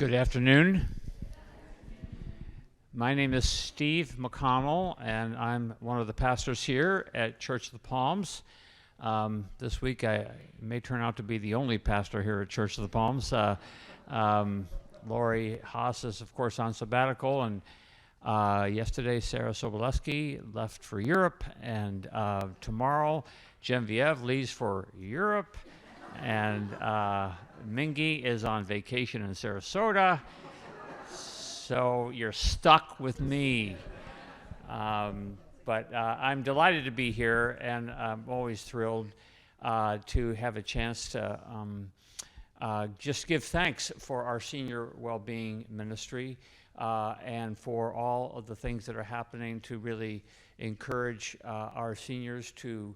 Good afternoon. My name is Steve McConnell, and I'm one of the pastors here at Church of the Palms. This week I may turn out to be the only pastor here at Church of the Palms. Lori Haas is, of course, on sabbatical, and yesterday Sarah Soboleski left for Europe, and tomorrow Genevieve leaves for Europe, and Mingy is on vacation in Sarasota. So you're stuck with me. But I'm delighted to be here, and I'm always thrilled to have a chance to just give thanks for our senior well-being ministry and for all of the things that are happening to really encourage our seniors to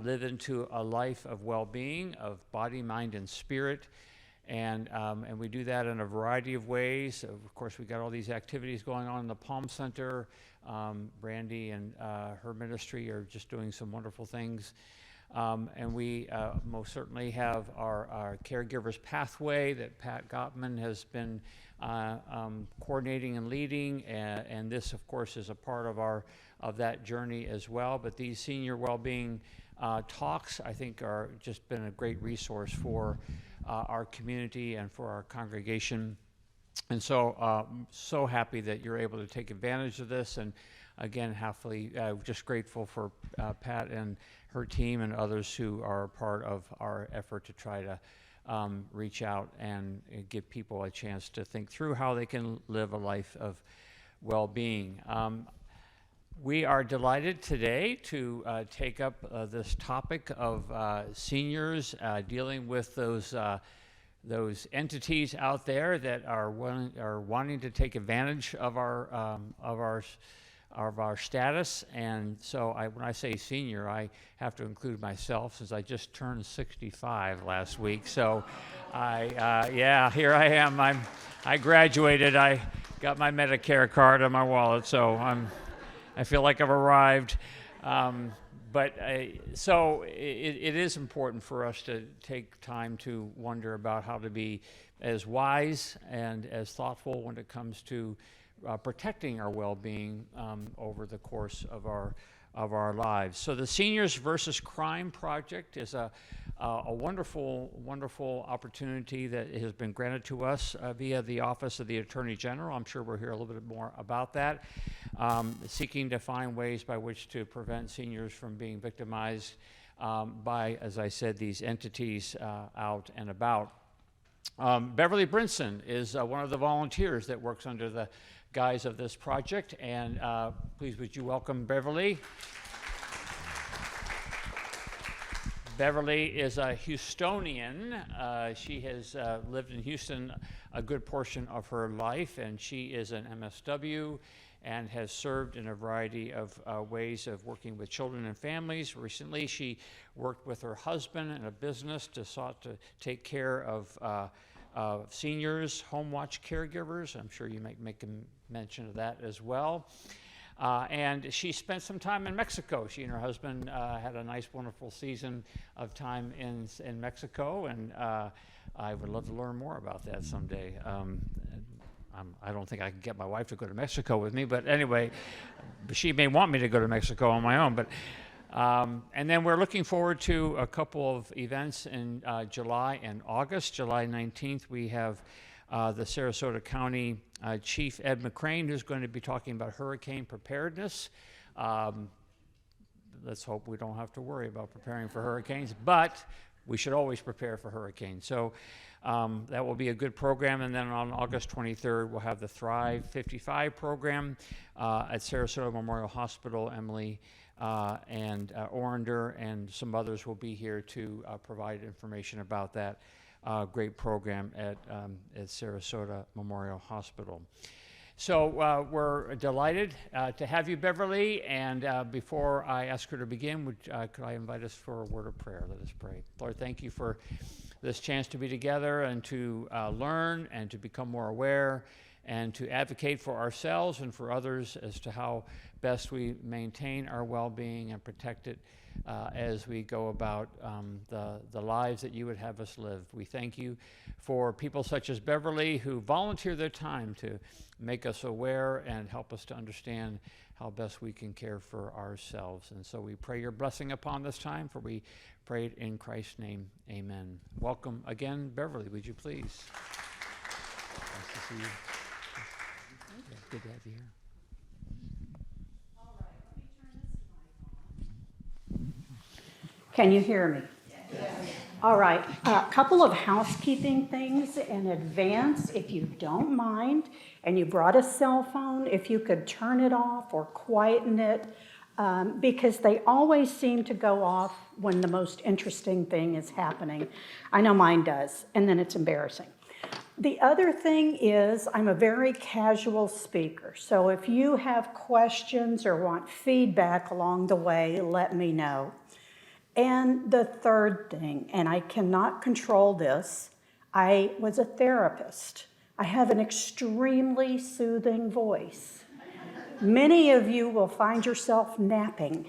live into a life of well-being, of body, mind, and spirit. And we do that in a variety of ways. Of course, we got all these activities going on in the Palm Center. Brandy and her ministry are just doing some wonderful things. And we most certainly have our Caregivers Pathway that Pat Gottman has been coordinating and leading. And this, of course, is a part of that journey as well. But these senior well-being talks, I think, are just been a great resource for our community and for our congregation. And so so happy that you're able to take advantage of this, and again, happily just grateful for Pat and her team and others who are part of our effort to try to reach out and give people a chance to think through how they can live a life of well-being. We are delighted today to take up this topic of seniors dealing with those entities out there that are wanting to take advantage of our status. And so when I say senior, I have to include myself, since I just turned 65 last week. So yeah, here I am. I graduated. I got my Medicare card on my wallet, so I feel like I've arrived. So it is important for us to take time to wonder about how to be as wise and as thoughtful when it comes to protecting our well-being over the course of our lives. So the Seniors versus Crime Project is a wonderful, wonderful opportunity that has been granted to us via the Office of the Attorney General. I'm sure we'll hear a little bit more about that. Seeking to find ways by which to prevent seniors from being victimized by, as I said, these entities out and about. Beverly Brinson is one of the volunteers that works under the guise of this project, and please would you welcome Beverly. Beverly is a Houstonian. She has lived in Houston a good portion of her life, and she is an MSW and has served in a variety of ways of working with children and families. Recently, she worked with her husband in a business to sought to take care of seniors, home watch caregivers. I'm sure you might make a mention of that as well. And she spent some time in Mexico. She and her husband had a nice, wonderful season of time in Mexico, and I would love to learn more about that someday. I don't think I can get my wife to go to Mexico with me, but anyway, she may want me to go to Mexico on my own. But and then we're looking forward to a couple of events in July and August. July 19th, we have the Sarasota County Chief Ed McCrane, who's going to be talking about hurricane preparedness. Let's hope we don't have to worry about preparing for hurricanes, but we should always prepare for hurricanes. So that will be a good program. And then on August 23rd, we'll have the Thrive 55 program at Sarasota Memorial Hospital. Emily and Orender and some others will be here to provide information about that great program at Sarasota Memorial Hospital. So we're delighted to have you, Beverly. And before I ask her to begin, could I invite us for a word of prayer? Let us pray. Lord, thank you for this chance to be together and to learn and to become more aware and to advocate for ourselves and for others as to how best we maintain our well-being and protect it as we go about the lives that you would have us live. We thank you for people such as Beverly who volunteer their time to make us aware and help us to understand how best we can care for ourselves. And so we pray your blessing upon this time, for we pray it in Christ's name. Amen. Welcome again, Beverly. Would you please? Nice to see you. Yeah, good to have you here. Can you hear me? Yes. All right, a couple of housekeeping things in advance, if you don't mind, and you brought a cell phone, if you could turn it off or quieten it, because they always seem to go off when the most interesting thing is happening. I know mine does, and then it's embarrassing. The other thing is I'm a very casual speaker, so if you have questions or want feedback along the way, let me know. And the third thing, and I cannot control this, I was a therapist. I have an extremely soothing voice. Many of you will find yourself napping.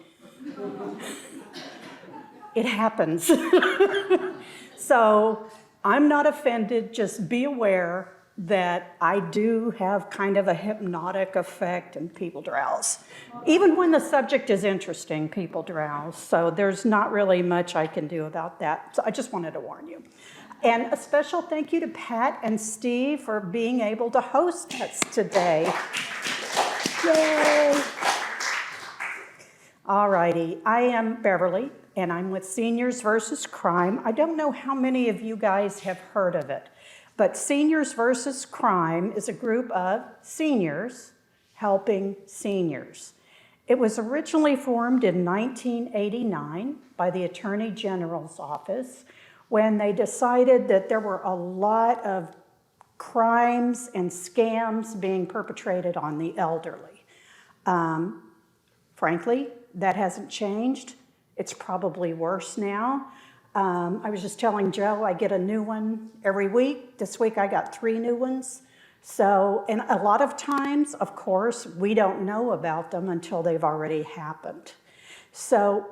It happens. So I'm not offended, just be aware that I do have kind of a hypnotic effect and people drowse. Even when the subject is interesting, people drowse. So there's not really much I can do about that. So I just wanted to warn you. And a special thank you to Pat and Steve for being able to host us today. Yay! All righty, I am Beverly, and I'm with Seniors versus Crime. I don't know how many of you guys have heard of it. But Seniors versus Crime is a group of seniors helping seniors. It was originally formed in 1989 by the Attorney General's office when they decided that there were a lot of crimes and scams being perpetrated on the elderly. Frankly, that hasn't changed. It's probably worse now. I was just telling Joe I get a new one every week. This week I got 3 new ones. So, and a lot of times, of course, we don't know about them until they've already happened. So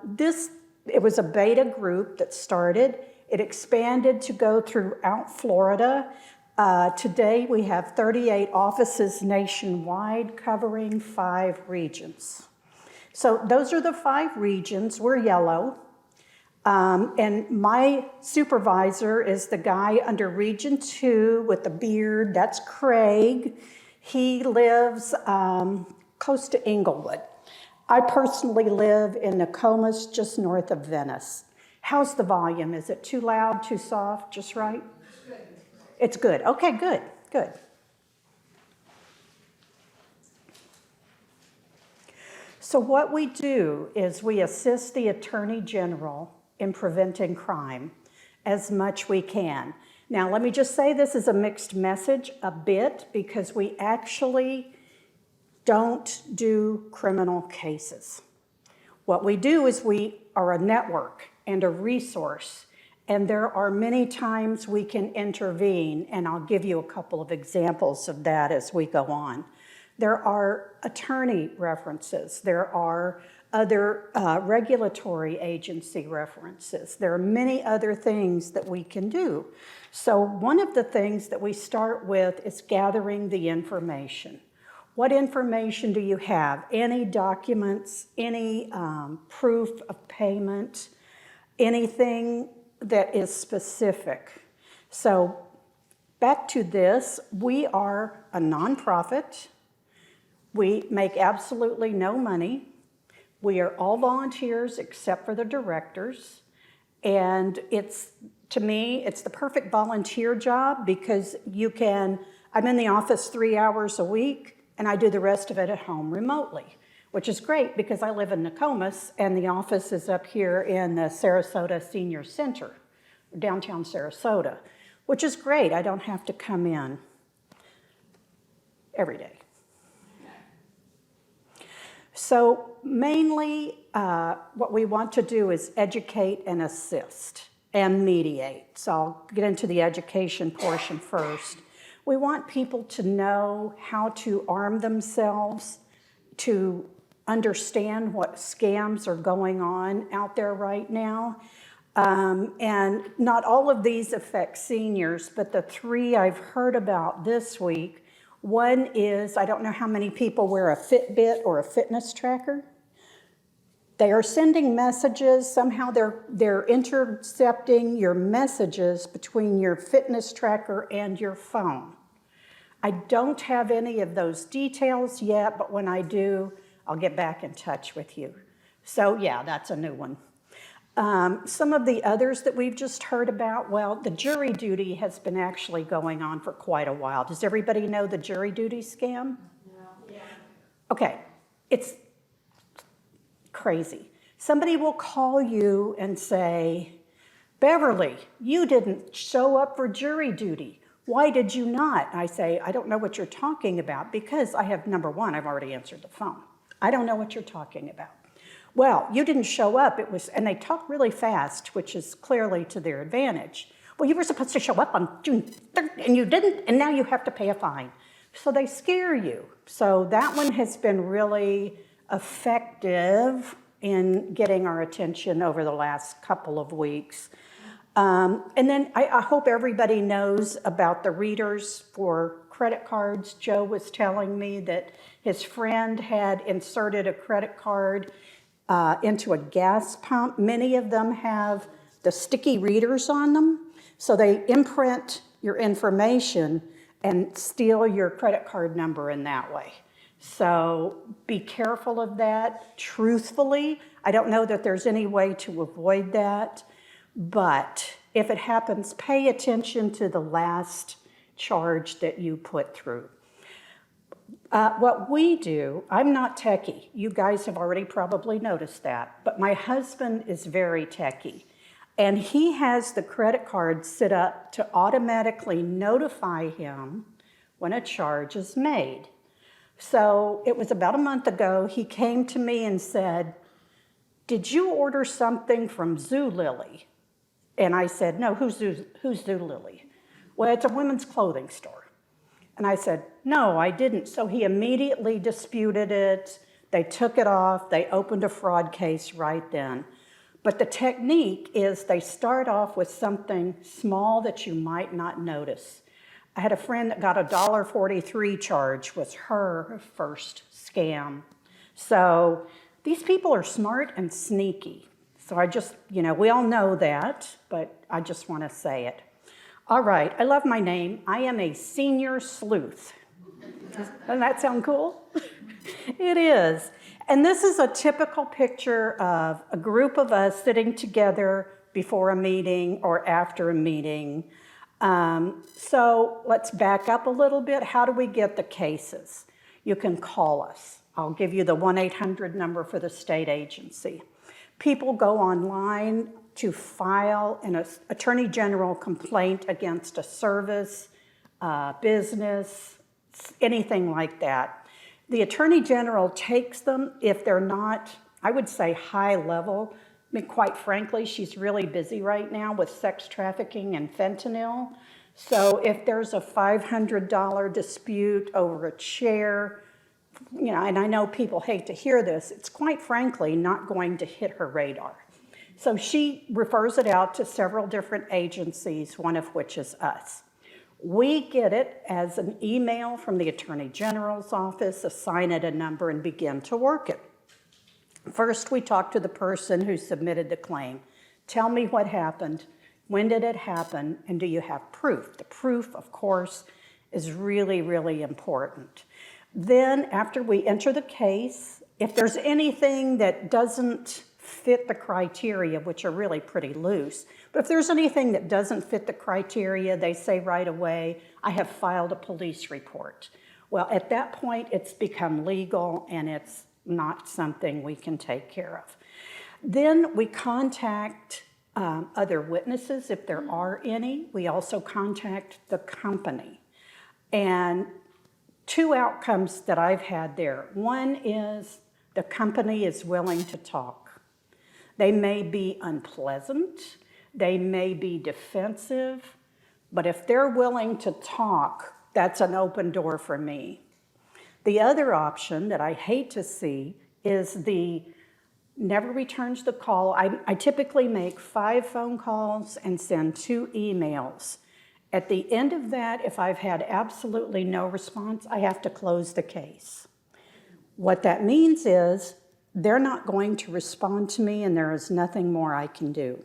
it was a beta group that started. It expanded to go throughout Florida. Today we have 38 offices nationwide covering 5 regions. So those are the 5 regions. We're yellow. And my supervisor is the guy under Region 2 with the beard. That's Craig. He lives close to Inglewood. I personally live in Nokomis, just north of Venice. How's the volume? Is it too loud, too soft, just right? It's good. Okay, good, good. So what we do is we assist the Attorney General in preventing crime as much we can. Now, let me just say this is a mixed message a bit because we actually don't do criminal cases. What we do is we are a network and a resource, and there are many times we can intervene, and I'll give you a couple of examples of that as we go on. There are attorney references. There are other regulatory agency references. There are many other things that we can do. So one of the things that we start with is gathering the information. What information do you have? Any documents, any proof of payment, anything that is specific. So back to this, we are a nonprofit. We make absolutely no money. We are all volunteers except for the directors. And to me, it's the perfect volunteer job because I'm in the office 3 hours a week and I do the rest of it at home remotely, which is great because I live in Nokomis and the office is up here in the Sarasota Senior Center, downtown Sarasota, which is great. I don't have to come in every day. So mainly what we want to do is educate and assist and mediate. So I'll get into the education portion first. We want people to know how to arm themselves, to understand what scams are going on out there right now. And not all of these affect seniors, but the three I've heard about this week, one is, I don't know how many people wear a Fitbit or a fitness tracker. They are sending messages, somehow they're intercepting your messages between your fitness tracker and your phone. I don't have any of those details yet, but when I do, I'll get back in touch with you. So yeah, that's a new one. Some of the others that we've just heard about, well, the jury duty has been actually going on for quite a while. Does everybody know the jury duty scam? Yeah. Okay, it's crazy. Somebody will call you and say, Beverly, you didn't show up for jury duty. Why did you not? I say, I don't know what you're talking about because I have, number one, I've already answered the phone. I don't know what you're talking about. Well, you didn't show up, and they talk really fast, which is clearly to their advantage. Well, you were supposed to show up on June 3rd, and you didn't, and now you have to pay a fine. So they scare you. So that one has been really effective in getting our attention over the last couple of weeks. And then I hope everybody knows about the readers for credit cards. Joe was telling me that his friend had inserted a credit card into a gas pump. Many of them have the sticky readers on them, so they imprint your information and steal your credit card number in that way. So be careful of that. Truthfully, I don't know that there's any way to avoid that, but if it happens, pay attention to the last charge that you put through. What we do, I'm not techie. You guys have already probably noticed that, but my husband is very techie. And he has the credit card set up to automatically notify him when a charge is made. So it was about a month ago, he came to me and said, did you order something from Zulily? And I said, no, who's Zulily? Well, it's a women's clothing store. And I said, no, I didn't. So he immediately disputed it. They took it off. They opened a fraud case right then. But the technique is they start off with something small that you might not notice. I had a friend that got a $1.43 charge, was her first scam. So these people are smart and sneaky. So I just, we all know that, but I just want to say it. All right, I love my name. I am a senior sleuth. Doesn't that sound cool? It is. And this is a typical picture of a group of us sitting together before a meeting or after a meeting. So let's back up a little bit. How do we get the cases? You can call us. I'll give you the 1-800 number for the state agency. People go online to file an attorney general complaint against a service, business, anything like that. The attorney general takes them if they're not, I would say, high level. I mean, quite frankly, she's really busy right now with sex trafficking and fentanyl. So if there's a $500 dispute over a chair, and I know people hate to hear this, it's quite frankly not going to hit her radar. So she refers it out to several different agencies, one of which is us. We get it as an email from the Attorney General's office, assign it a number, and begin to work it. First, we talk to the person who submitted the claim. Tell me what happened, when did it happen, and do you have proof? The proof, of course, is really, really important. Then, after we enter the case, if there's anything that doesn't fit the criteria, which are really pretty loose, but if there's anything that doesn't fit the criteria, they say right away, I have filed a police report. Well, at that point, it's become legal and it's not something we can take care of. Then we contact other witnesses if there are any. We also contact the company. And two outcomes that I've had there. One is the company is willing to talk. They may be unpleasant, they may be defensive, but if they're willing to talk, That's an open door for me. The other option that I hate to see is the never returns the call. I typically make 5 phone calls and send 2 emails. At the end of that, if I've had absolutely no response, I have to close the case. What that means is they're not going to respond to me and there is nothing more I can do.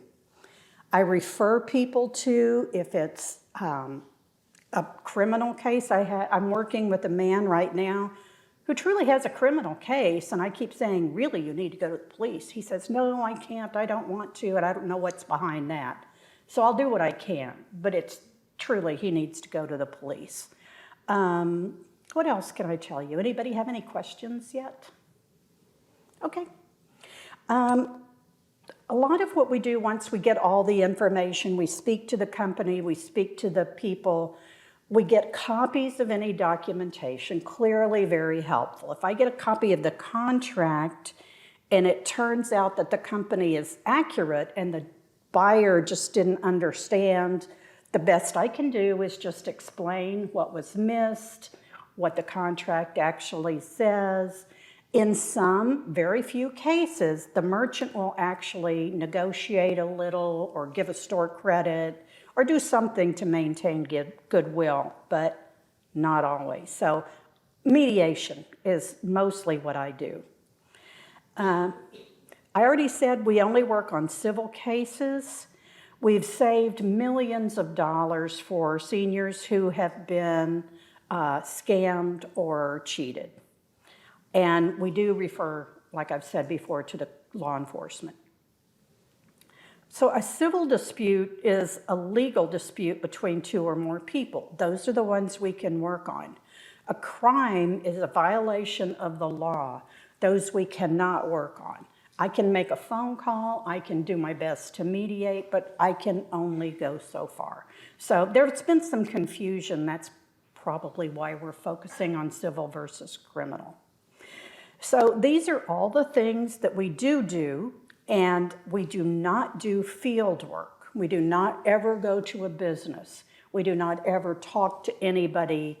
I refer people to, if it's a criminal case, I'm working with a man right now who truly has a criminal case, and I keep saying, really, you need to go to the police. He says, no, I can't, I don't want to, and I don't know what's behind that. So I'll do what I can, but it's truly, he needs to go to the police. What else can I tell you? Anybody have any questions yet? Okay. A lot of what we do once we get all the information, we speak to the company, we speak to the people, we get copies of any documentation, clearly very helpful. If I get a copy of the contract and it turns out that the company is accurate and the buyer just didn't understand, the best I can do is just explain what was missed, what the contract actually says. In some, very few cases, the merchant will actually negotiate a little or give a store credit or do something to maintain goodwill, but not always. So mediation is mostly what I do. I already said we only work on civil cases. We've saved millions of dollars for seniors who have been scammed or cheated. And we do refer, like I've said before, to the law enforcement. So a civil dispute is a legal dispute between 2 or more people. Those are the ones we can work on. A crime is a violation of the law. Those we cannot work on. I can make a phone call, I can do my best to mediate, but I can only go so far. So there's been some confusion. That's probably why we're focusing on civil versus criminal. So these are all the things that we do, and we do not do field work. We do not ever go to a business. We do not ever talk to anybody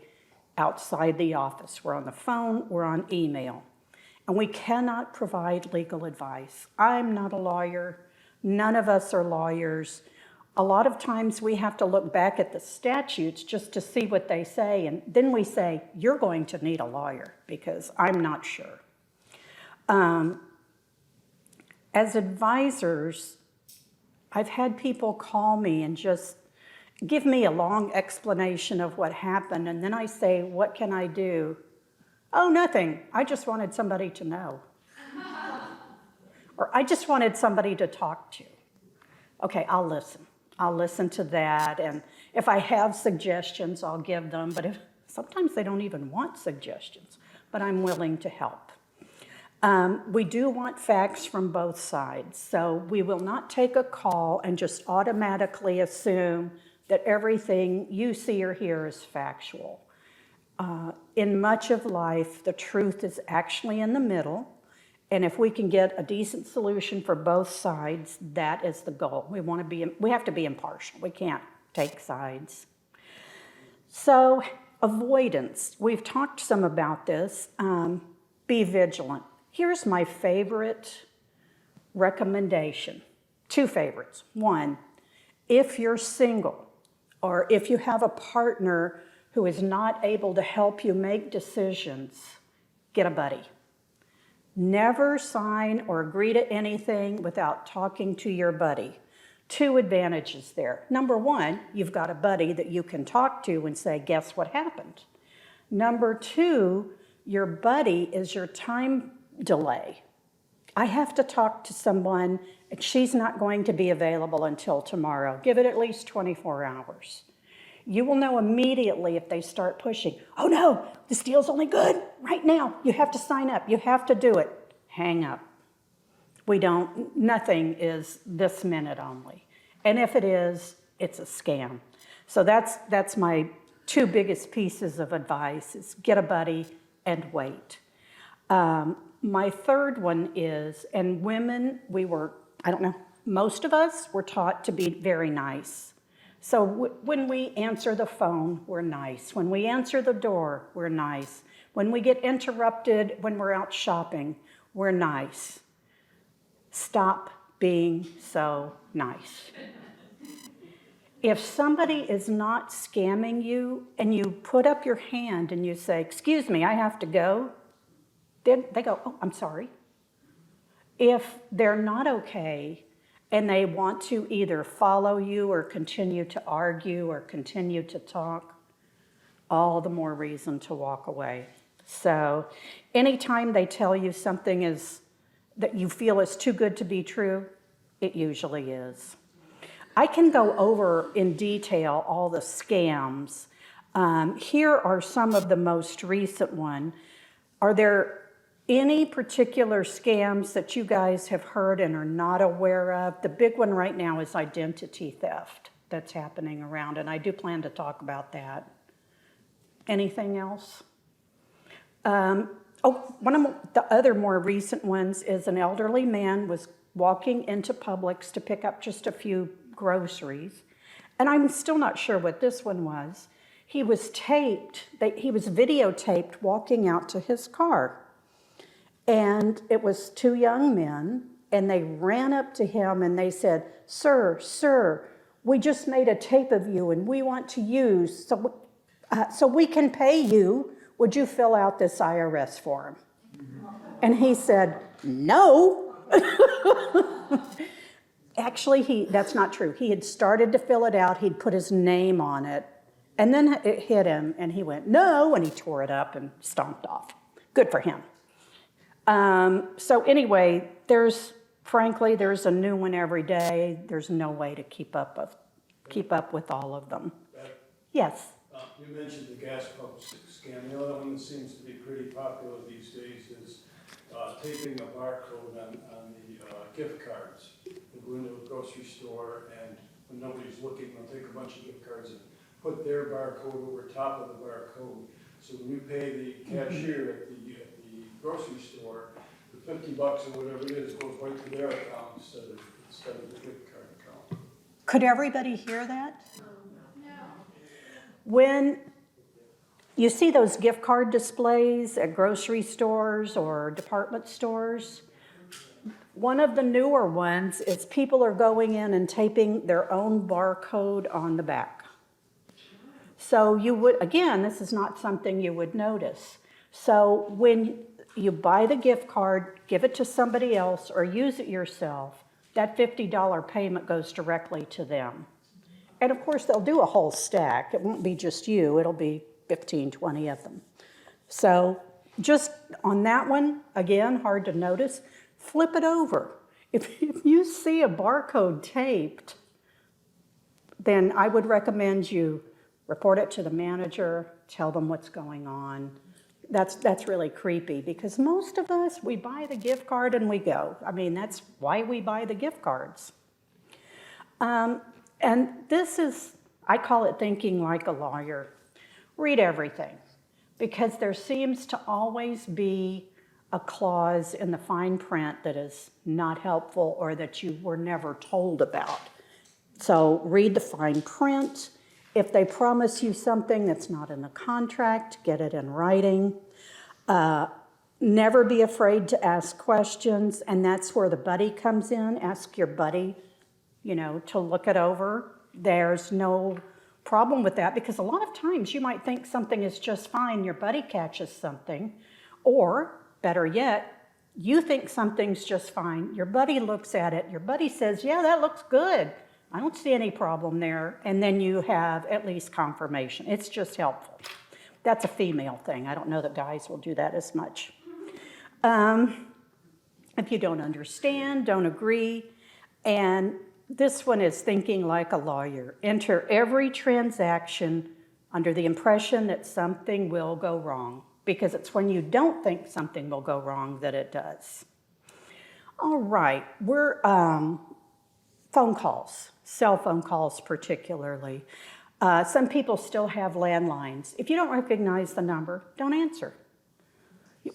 outside the office. We're on the phone, we're on email. And we cannot provide legal advice. I'm not a lawyer. None of us are lawyers. A lot of times we have to look back at the statutes just to see what they say, and then we say, you're going to need a lawyer because I'm not sure. As advisors, I've had people call me and just give me a long explanation of what happened, and then I say, what can I do? Oh, nothing. I just wanted somebody to know. Or I just wanted somebody to talk to. Okay, I'll listen. I'll listen to that, and if I have suggestions, I'll give them, but sometimes they don't even want suggestions, but I'm willing to help. We do want facts from both sides, so we will not take a call and just automatically assume that everything you see or hear is factual. In much of life, the truth is actually in the middle, and if we can get a decent solution for both sides, that is the goal. We have to be impartial. We can't take sides. So, avoidance. We've talked some about this. Be vigilant. Here's my favorite recommendation. 2 favorites. 1, if you're single or if you have a partner who is not able to help you make decisions, get a buddy. Never sign or agree to anything without talking to your buddy. 2 advantages there. Number 1, you've got a buddy that you can talk to and say, guess what happened? Number 2, your buddy is your time delay. I have to talk to someone and she's not going to be available until tomorrow. Give it at least 24 hours. You will know immediately if they start pushing. Oh no, this deal's only good right now. You have to sign up. You have to do it. Hang up. Nothing is this minute only. And if it is, it's a scam. So that's my 2 biggest pieces of advice is get a buddy and wait. My third one is, and women, most of us were taught to be very nice. So when we answer the phone, we're nice. When we answer the door, we're nice. When we get interrupted when we're out shopping, we're nice. Stop being so nice. If somebody is not scamming you and you put up your hand and you say, "Excuse me, I have to go," then they go, "Oh, I'm sorry." If they're not okay and they want to either follow you or continue to argue or continue to talk, all the more reason to walk away. So anytime they tell you something is that you feel is too good to be true, it usually is. I can go over in detail all the scams. Here are some of the most recent one. Are there any particular scams that you guys have heard and are not aware of? The big one right now is identity theft that's happening around, and I do plan to talk about that. Anything else? One of the other more recent ones is an elderly man was walking into Publix to pick up just a few groceries, and I'm still not sure what this one was. He was videotaped walking out to his car, and it was two young men, and they ran up to him and they said, Sir, we just made a tape of you and we want to use, so we can pay you. Would you fill out this IRS form?" And he said, "No." Actually, that's not true. He had started to fill it out. He'd put his name on it. And then it hit him, and he went, "No," and he tore it up and stomped off. Good for him. So anyway, frankly, there's a new one every day. There's no way to keep up with all of them. Yes? You mentioned the gas pump scam. The other one that seems to be pretty popular these days is taping a barcode on the gift cards. They go into a grocery store, and when nobody's looking, they'll take a bunch of gift cards and put their barcode over top of the barcode. So when you pay the cashier at the grocery store, the $50 or whatever it is goes right to their account instead of the gift card account. Could everybody hear that? No. When you see those gift card displays at grocery stores or department stores, one of the newer ones is people are going in and taping their own barcode on the back. So you would, again, this is not something you would notice. So when you buy the gift card, give it to somebody else, or use it yourself, that $50 payment goes directly to them. And of course, they'll do a whole stack. It won't be just you. It'll be 15, 20 of them. So just on that one, again, hard to notice, flip it over. If you see a barcode taped, then I would recommend you report it to the manager, tell them what's going on. That's really creepy, because most of us, we buy the gift card and we go. I mean, that's why we buy the gift cards. And this is, I call it thinking like a lawyer. Read everything, because there seems to always be a clause in the fine print that is not helpful or that you were never told about. So read the fine print. If they promise you something that's not in the contract, get it in writing. Never be afraid to ask questions, and that's where the buddy comes in. Ask your buddy, to look it over. There's no problem with that, because a lot of times you might think something is just fine, your buddy catches something, or better yet, you think something's just fine, your buddy looks at it, your buddy says, "Yeah, that looks good. I don't see any problem there," and then you have at least confirmation. It's just helpful. That's a female thing. I don't know that guys will do that as much. If you don't understand, don't agree, and this one is thinking like a lawyer. Enter every transaction under the impression that something will go wrong, because it's when you don't think something will go wrong that it does. All right, we're phone calls, cell phone calls particularly. Some people still have landlines. If you don't recognize the number, don't answer.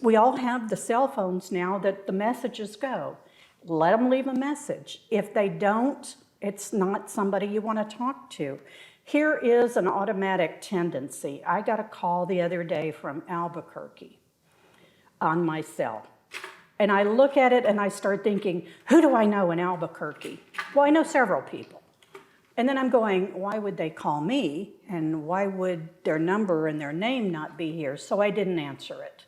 We all have the cell phones now that the messages go. Let them leave a message. If they don't It's not somebody you want to talk to. Here is an automatic tendency. I got a call the other day from Albuquerque on my cell. And I look at it and I start thinking, who do I know in Albuquerque? Well, I know several people. And then I'm going, why would they call me? And why would their number and their name not be here? So I didn't answer it.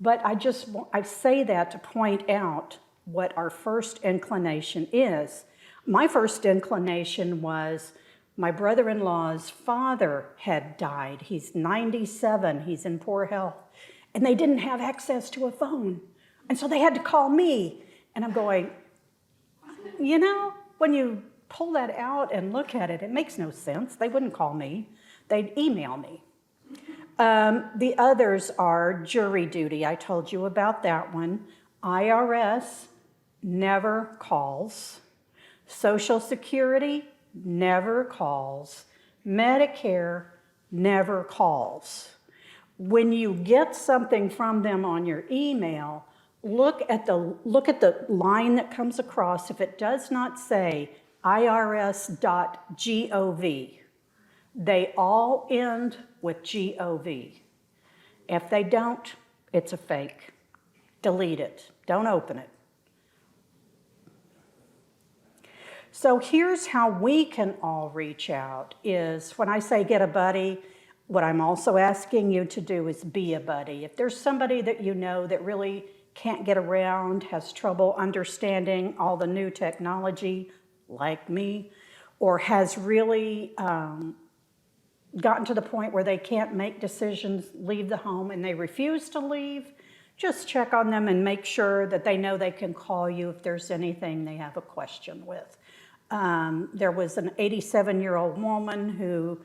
But I say that to point out what our first inclination is. My first inclination was my brother-in-law's father had died. He's 97, he's in poor health, and they didn't have access to a phone. And so they had to call me. And I'm going, you know, when you pull that out and look at it, it makes no sense. They wouldn't call me. They'd email me. The others are jury duty. I told you about that one. IRS never calls. Social Security never calls. Medicare never calls. When you get something from them on your email, look at the line that comes across. If it does not say irs.gov, they all end with gov. If they don't, it's a fake. Delete it. Don't open it. So here's how we can all reach out is when I say get a buddy, what I'm also asking you to do is be a buddy. If there's somebody that you know that really can't get around, has trouble understanding all the new technology, like me, or has really gotten to the point where they can't make decisions, leave the home, and they refuse to leave, just check on them and make sure that they know they can call you if there's anything they have a question with. There was an 87-year-old woman who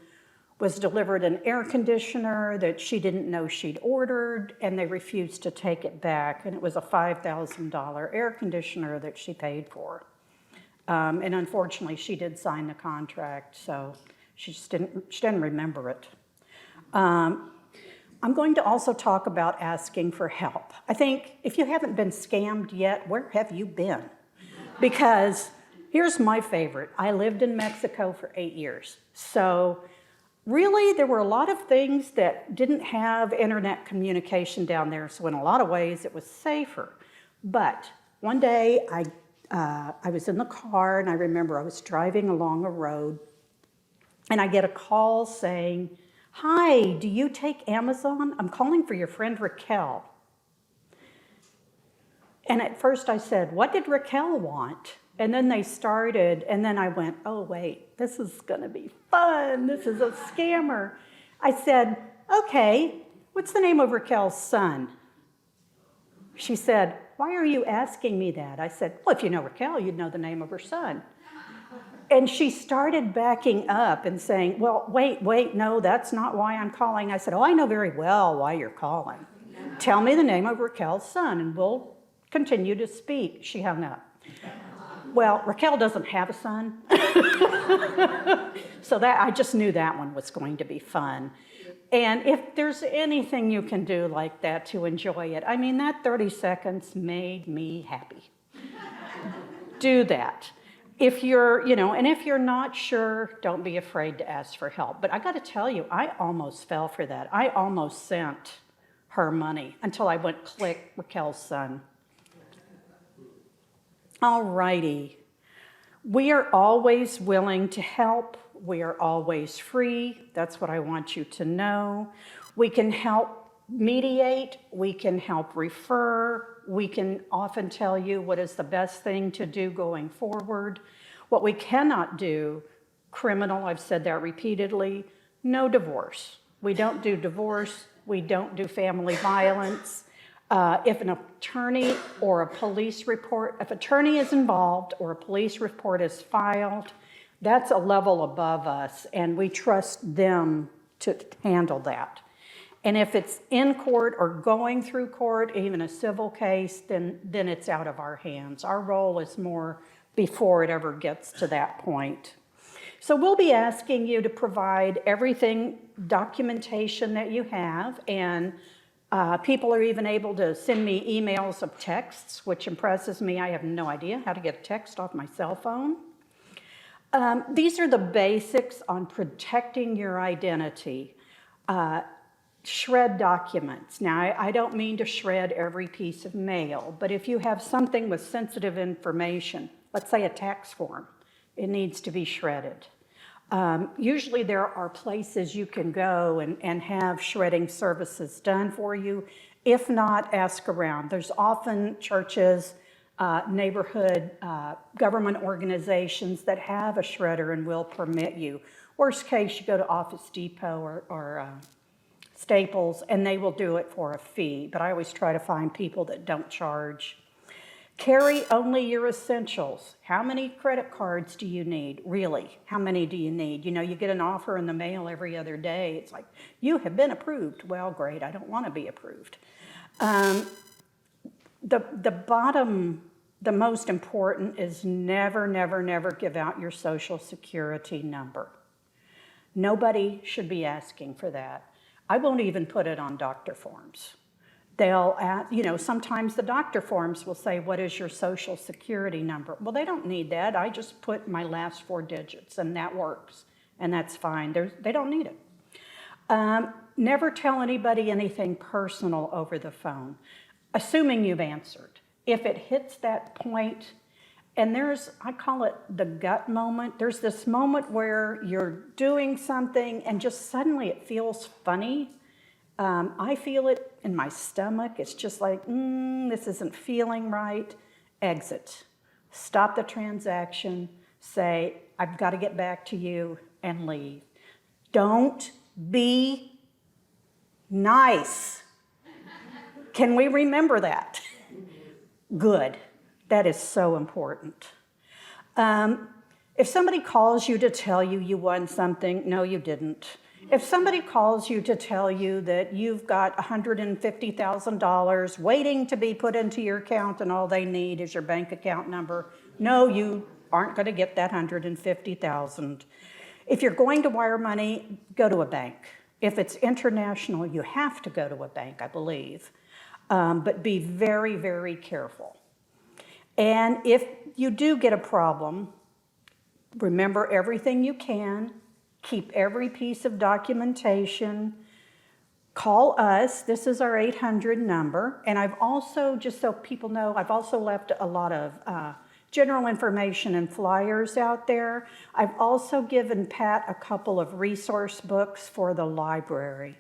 was delivered an air conditioner that she didn't know she'd ordered, and they refused to take it back, and it was a $5,000 air conditioner that she paid for. And unfortunately, she did sign the contract, so she didn't remember it. I'm going to also talk about asking for help. I think if you haven't been scammed yet, where have you been? Because here's my favorite. I lived in Mexico for 8 years. So really, there were a lot of things that didn't have internet communication down there. So in a lot of ways, it was safer. But one day, I was in the car, and I remember I was driving along a road, and I get a call saying, "Hi, do you take Amazon? I'm calling for your friend Raquel." And at first I said, "What did Raquel want?" And then they started, and then I went, "Oh, wait, this is gonna be fun. This is a scammer." I said, "Okay, what's the name of Raquel's son?" She said, "Why are you asking me that?" I said, "Well, if you know Raquel, you'd know the name of her son." And she started backing up and saying, "Well, wait, no, that's not why I'm calling." I said, "Oh, I know very well why you're calling. Tell me the name of Raquel's son, and we'll continue to speak." She hung up. Well, Raquel doesn't have a son. So that I just knew that one was going to be fun. And if there's anything you can do like that to enjoy it, I mean, that 30 seconds made me happy. Do that. If you're, and if you're not sure, don't be afraid to ask for help. But I got to tell you, I almost fell for that. I almost sent her money until I went click Raquel's son. All righty. We are always willing to help. We are always free. That's what I want you to know. We can help mediate. We can help refer. We can often tell you what is the best thing to do going forward. What we cannot do, criminal, I've said that repeatedly, no divorce. We don't do divorce. We don't do family violence. If an attorney or a police report, if attorney is involved or a police report is filed, that's a level above us, and we trust them to handle that. And if it's in court or going through court, even a civil case, then it's out of our hands. Our role is more before it ever gets to that point. So we'll be asking you to provide everything, documentation that you have, and people are even able to send me emails of texts, which impresses me. I have no idea how to get a text off my cell phone. These are the basics on protecting your identity. Shred documents. Now, I don't mean to shred every piece of mail, but if you have something with sensitive information, let's say a tax form, it needs to be shredded. Usually there are places you can go and have shredding services done for you. If not, ask around. There's often churches, neighborhood government organizations that have a shredder and will permit you. Worst case, you go to Office Depot or Staples, and they will do it for a fee, but I always try to find people that don't charge. Carry only your essentials. How many credit cards do you need? Really, how many do you need? You know, you get an offer in the mail every other day. It's like, you have been approved. Well, great, I don't want to be approved. The most important is never, never, never give out your Social Security number. Nobody should be asking for that. I won't even put it on doctor forms. They'll ask, you know, sometimes the doctor forms will say, what is your Social Security number? Well, they don't need that. I just put my last 4 digits and that works, and that's fine. They don't need it. Never tell anybody anything personal over the phone, assuming you've answered. If it hits that point, and I call it the gut moment. There's this moment where you're doing something and just suddenly it feels funny. I feel it in my stomach. It's just like, this isn't feeling right. Exit. Stop the transaction. Say, I've got to get back to you, and leave. Don't be nice. Can we remember that? Good. That is so important. If somebody calls you to tell you you won something, no, you didn't. If somebody calls you to tell you that you've got $150,000 waiting to be put into your account and all they need is your bank account number, no, you aren't going to get that $150,000. If you're going to wire money, go to a bank. If it's international, you have to go to a bank, I believe. But be very, very careful. And if you do get a problem, remember everything you can, keep every piece of documentation, call us. This is our 800 number. And I've also, just so people know, I've also left a lot of general information and flyers out there. I've also given Pat a couple of resource books for the library.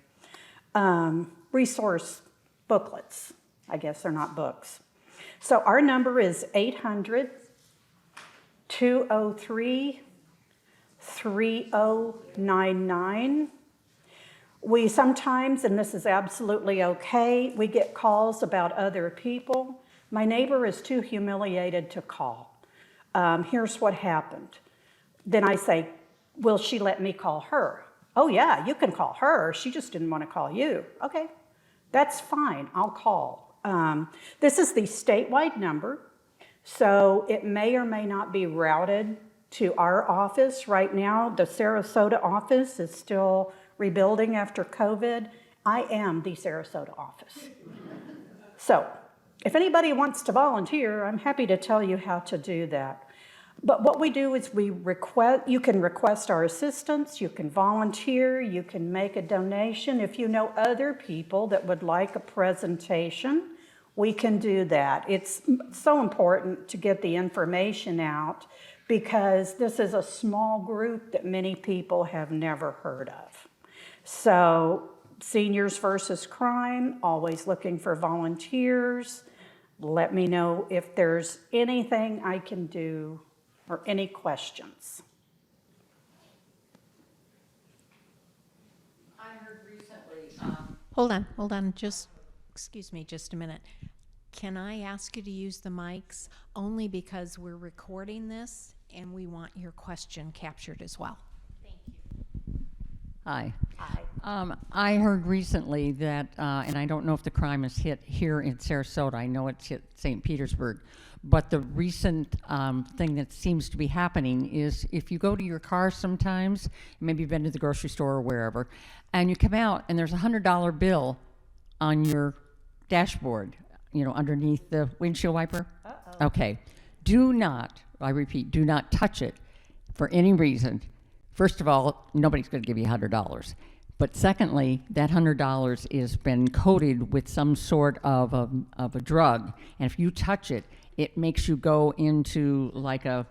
Resource booklets. I guess they're not books. So our number is 800-203-3099. We sometimes, and this is absolutely okay, we get calls about other people. My neighbor is too humiliated to call. Here's what happened. Then I say, will she let me call her? Oh yeah, you can call her. She just didn't want to call you. Okay, that's fine, I'll call. This is the statewide number, so it may or may not be routed to our office. Right now, the Sarasota office is still rebuilding after COVID. I am the Sarasota office. So if anybody wants to volunteer, I'm happy to tell you how to do that. But what we do is you can request our assistance, you can volunteer, you can make a donation. If you know other people that would like a presentation, we can do that. It's so important to get the information out because this is a small group that many people have never heard of. So Seniors versus Crime, always looking for volunteers. Let me know if there's anything I can do or any questions. I heard recently. Hold on, excuse me just a minute. Can I ask you to use the mics only because we're recording this and we want your question captured as well? Thank you. Hi. Hi. I heard recently that, and I don't know if the crime is hit here in Sarasota. I know it's hit St. Petersburg. But the recent thing that seems to be happening is if you go to your car sometimes, maybe you've been to the grocery store or wherever, and you come out and there's a $100 bill on your dashboard, you know, underneath the windshield wiper. Uh-oh. Okay. Do not, I repeat, do not touch it. for any reason, first of all, nobody's going to give you $100. But secondly, that $100 is been coated with some sort of a drug, and if you touch it, it makes you go into like a,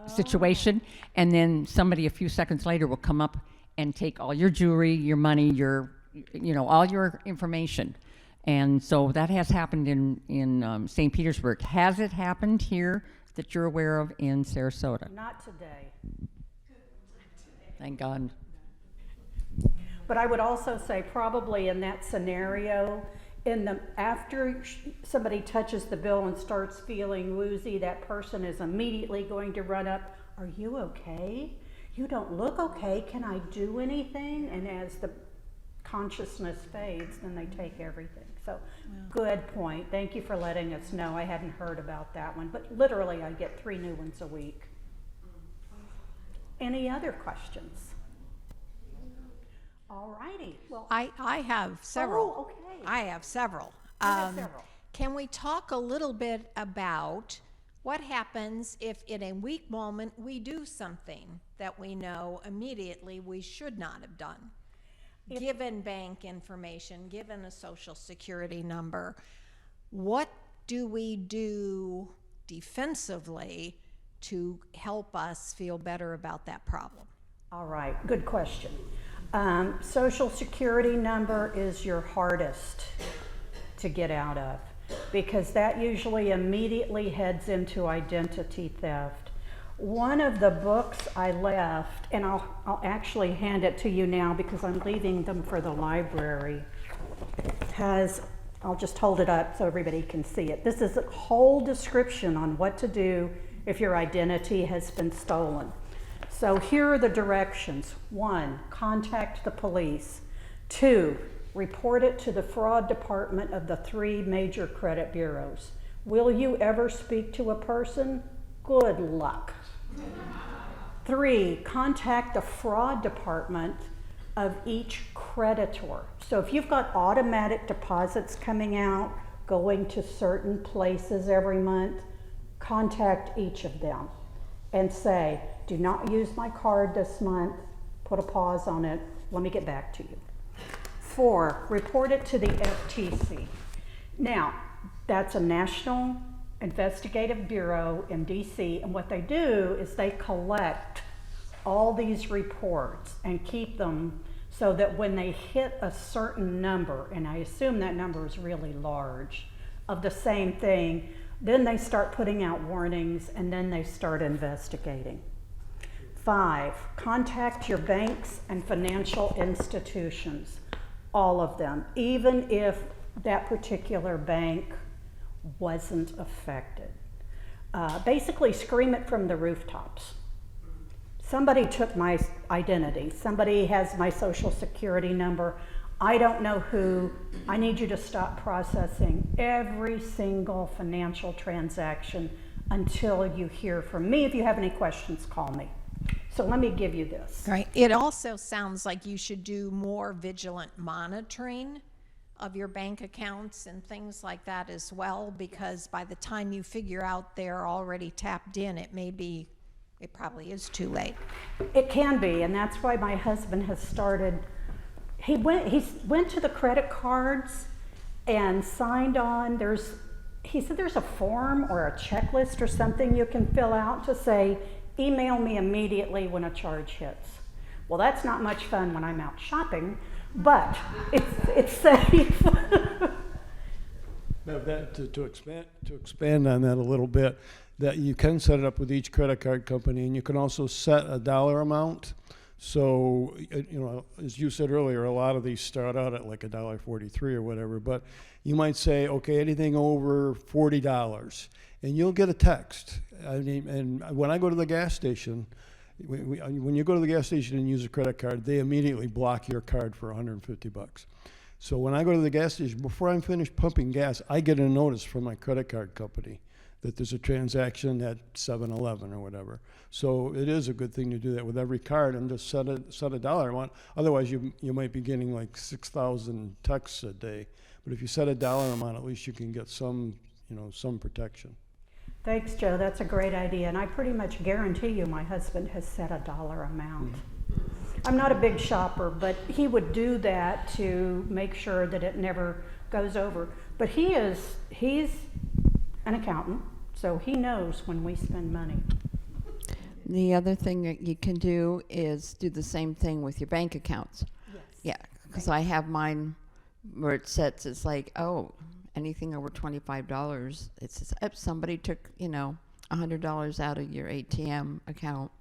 situation, and then somebody a few seconds later will come up and take all your jewelry, your money, all your information. And so that has happened in St. Petersburg. Has it happened here that you're aware of in Sarasota? Not today. Thank God. But I would also say probably in that scenario, after somebody touches the bill and starts feeling woozy, that person is immediately going to run up, "Are you okay? You don't look okay. Can I do anything?" And as the consciousness fades, then they take everything. So good point. Thank you for letting us know. I hadn't heard about that one, but literally I get 3 new ones a week. Any other questions? All righty. Well, I have several. Oh, okay. I have several. You have several. Can we talk a little bit about what happens if in a weak moment we do something that we know immediately we should not have done? Given bank information, given a social security number, what do we do defensively to help us feel better about that problem? All right, good question. Social security number is your hardest to get out of because that usually immediately heads into identity theft. One of the books I left, and I'll actually hand it to you now because I'm leaving them for the library, I'll just hold it up so everybody can see it. This is a whole description on what to do if your identity has been stolen. So here are the directions. 1, contact the police. 2, report it to the fraud department of the 3 major credit bureaus. Will you ever speak to a person? Good luck. 3, contact the fraud department of each creditor. So if you've got automatic deposits coming out, going to certain places every month, contact each of them and say, "Do not use my card this month, put a pause on it, let me get back to you." 4, report it to the FTC. Now, that's a National Investigative Bureau in DC, and what they do is they collect all these reports and keep them so that when they hit a certain number, and I assume that number is really large, of the same thing, then they start putting out warnings and then they start investigating. 5, contact your banks and financial institutions, all of them, even if that particular bank wasn't affected. Basically scream it from the rooftops. Somebody took my identity. Somebody has my social security number. I don't know who. I need you to stop processing every single financial transaction until you hear from me. If you have any questions, call me. So let me give you this. Right. It also sounds like you should do more vigilant monitoring of your bank accounts and things like that as well, because by the time you figure out they're already tapped in, it probably is too late. It can be, and that's why my husband has started. He went to the credit cards and signed on. He said there's a form or a checklist or something you can fill out to say, email me immediately when a charge hits. Well, that's not much fun when I'm out shopping, but it's safe. Now to expand on that a little bit, that you can set it up with each credit card company, and you can also set a dollar amount. So, as you said earlier, a lot of these start out at like $1.43 or whatever, but you might say, okay, anything over $40, and you'll get a text. I mean, and when I go to the gas station, when you go to the gas station and use a credit card, they immediately block your card for $150. So when I go to the gas station, before I'm finished pumping gas, I get a notice from my credit card company that there's a transaction at 7-Eleven or whatever. So it is a good thing to do that with every card and just set a dollar amount. Otherwise, you might be getting like 6,000 texts a day. But if you set a dollar amount, at least you can get some protection. Thanks, Joe. That's a great idea. And I pretty much guarantee you my husband has set a dollar amount. I'm not a big shopper, but he would do that to make sure that it never goes over. But he's an accountant, so he knows when we spend money. The other thing that you can do is do the same thing with your bank accounts. Yes. Yeah, because I have mine where it sets, it's like, oh, anything over $25, it says, if somebody took, $100 out of your ATM account,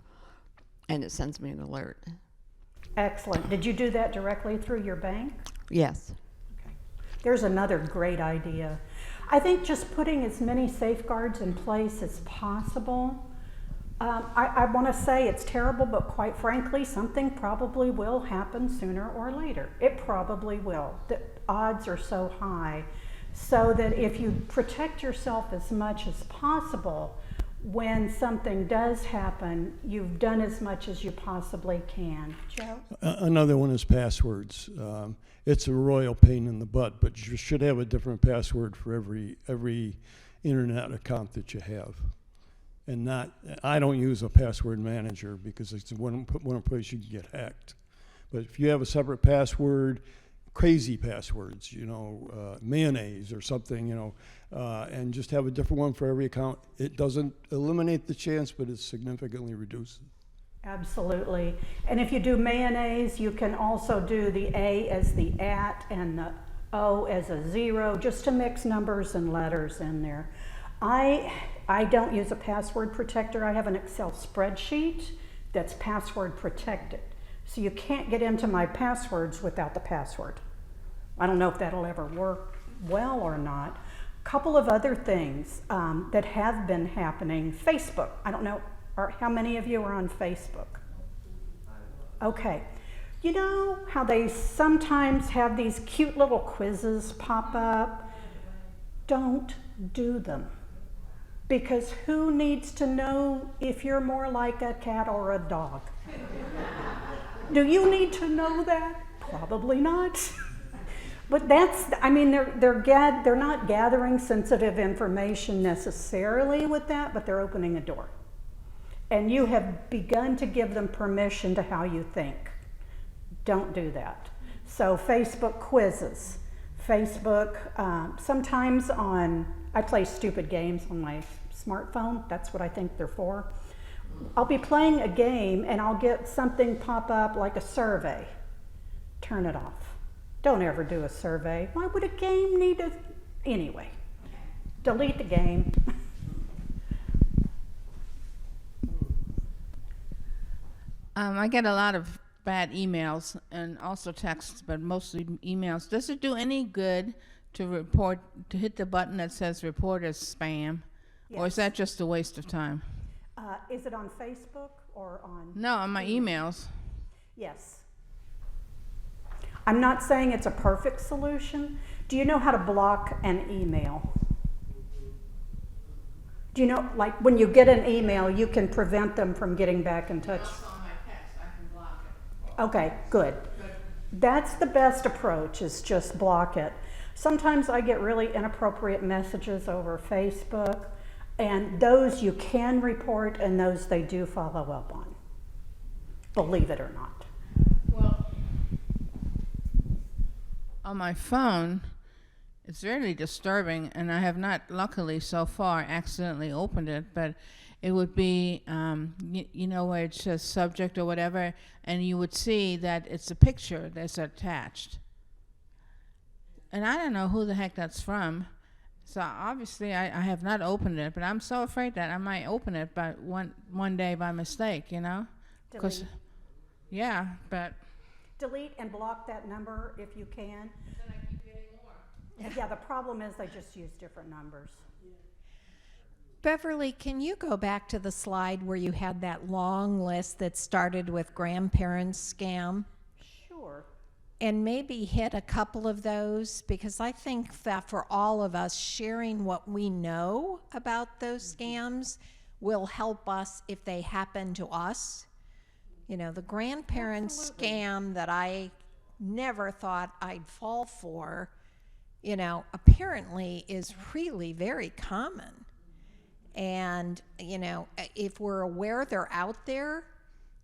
and it sends me an alert. Excellent. Did you do that directly through your bank? Yes. There's another great idea. I think just putting as many safeguards in place as possible. I want to say it's terrible, but quite frankly, something probably will happen sooner or later. It probably will. The odds are so high. So that if you protect yourself as much as possible, when something does happen, you've done as much as you possibly can. Joe? Another one is passwords. It's a royal pain in the butt, but you should have a different password for every internet account that you have. And I don't use a password manager because it's one place you can get hacked. But if you have a separate password, crazy passwords, mayonnaise or something, and just have a different one for every account, it doesn't eliminate the chance, but it significantly reduces. Absolutely. And if you do mayonnaise, you can also do the A as the at and the O as a 0, just to mix numbers and letters in there. I don't use a password protector. I have an Excel spreadsheet that's password protected. So you can't get into my passwords without the password. I don't know if that'll ever work well or not. A couple of other things that have been happening. Facebook. I don't know how many of you are on Facebook? Okay. You know how they sometimes have these cute little quizzes pop up? Don't do them. Because who needs to know if you're more like a cat or a dog? Do you need to know that? Probably not. But they're not gathering sensitive information necessarily with that, but they're opening a door. And you have begun to give them permission to how you think. Don't do that. So Facebook quizzes. Facebook, sometimes I play stupid games on my smartphone. That's what I think they're for. I'll be playing a game and I'll get something pop up like a survey. Turn it off. Don't ever do a survey. Why would a game need a... Anyway, delete the game. I get a lot of bad emails and also texts, but mostly emails. Does it do any good to hit the button that says report as spam? Yes. Or is that just a waste of time? Is it on Facebook or on... No, on my emails. Yes. I'm not saying it's a perfect solution. Do you know how to block an email? Do you know, like when you get an email, you can prevent them from getting back in touch? Also on my text, I can block it. Okay, good. That's the best approach, is just block it. Sometimes I get really inappropriate messages over Facebook, and those you can report and those they do follow up on, believe it or not. Well, on my phone, it's really disturbing, and I have not, luckily so far, accidentally opened it, but it would be, where it says subject or whatever, and you would see that it's a picture that's attached. And I don't know who the heck that's from. So obviously I have not opened it, but I'm so afraid that I might open it by one day by mistake, Because, yeah, but... Delete and block that number if you can. Then I keep getting more. Yeah, the problem is they just use different numbers. Beverly, can you go back to the slide where you had that long list that started with grandparents scam? Sure. And maybe hit a couple of those, because I think that for all of us, sharing what we know about those scams will help us if they happen to us. The grandparents scam that I never thought I'd fall for, apparently is really very common. And, you know, if we're aware they're out there,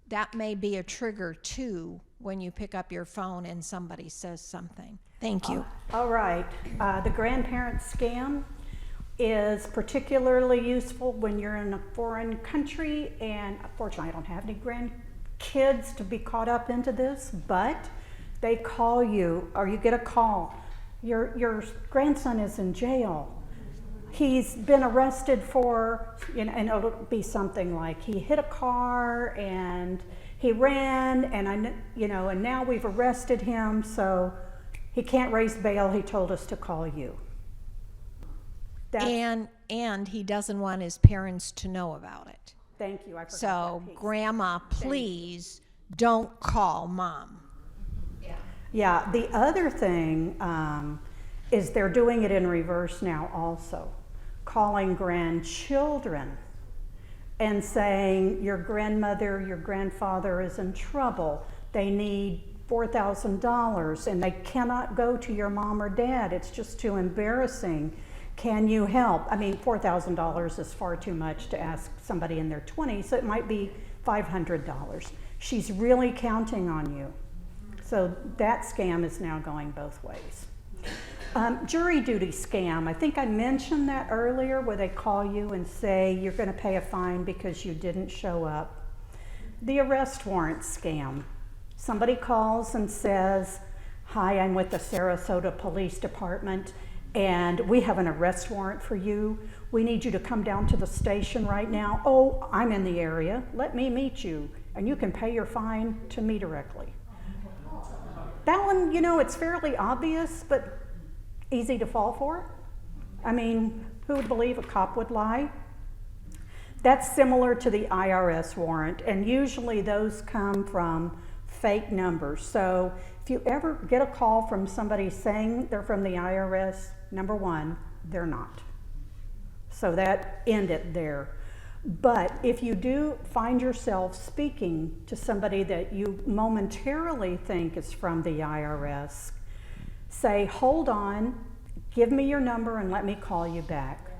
that may be a trigger too when you pick up your phone and somebody says something. Thank you. All right, the grandparent scam is particularly useful when you're in a foreign country, and unfortunately I don't have any grandkids to be caught up into this, but they call you, or you get a call, your grandson is in jail. He's been arrested for, you know, and it'll be something like he hit a car and he ran, and and now we've arrested him, so he can't raise bail. He told us to call you. And he doesn't want his parents to know about it. Thank you. I forgot So, that piece. Grandma, please don't call Mom. Yeah, the other thing is they're doing it in reverse now also, calling grandchildren and saying your grandmother, your grandfather is in trouble. They need $4,000 and they cannot go to your mom or dad. It's just too embarrassing. Can you help? I mean, $4,000 is far too much to ask somebody in their 20s, so it might be $500. She's really counting on you. So that scam is now going both ways. Jury duty scam, I think I mentioned that earlier, where they call you and say you're going to pay a fine because you didn't show up. The arrest warrant scam. Somebody calls and says, hi, I'm with the Sarasota Police Department and we have an arrest warrant for you. We need you to come down to the station right now. Oh, I'm in the area. Let me meet you and you can pay your fine to me directly. That one, you know, it's fairly obvious, but easy to fall for. I mean, who would believe a cop would lie? That's similar to the IRS warrant, and usually those come from fake numbers. So if you ever get a call from somebody saying they're from the IRS, number one, they're not. So that end it there. But if you do find yourself speaking to somebody that you momentarily think is from the IRS, say, hold on, give me your number and let me call you back.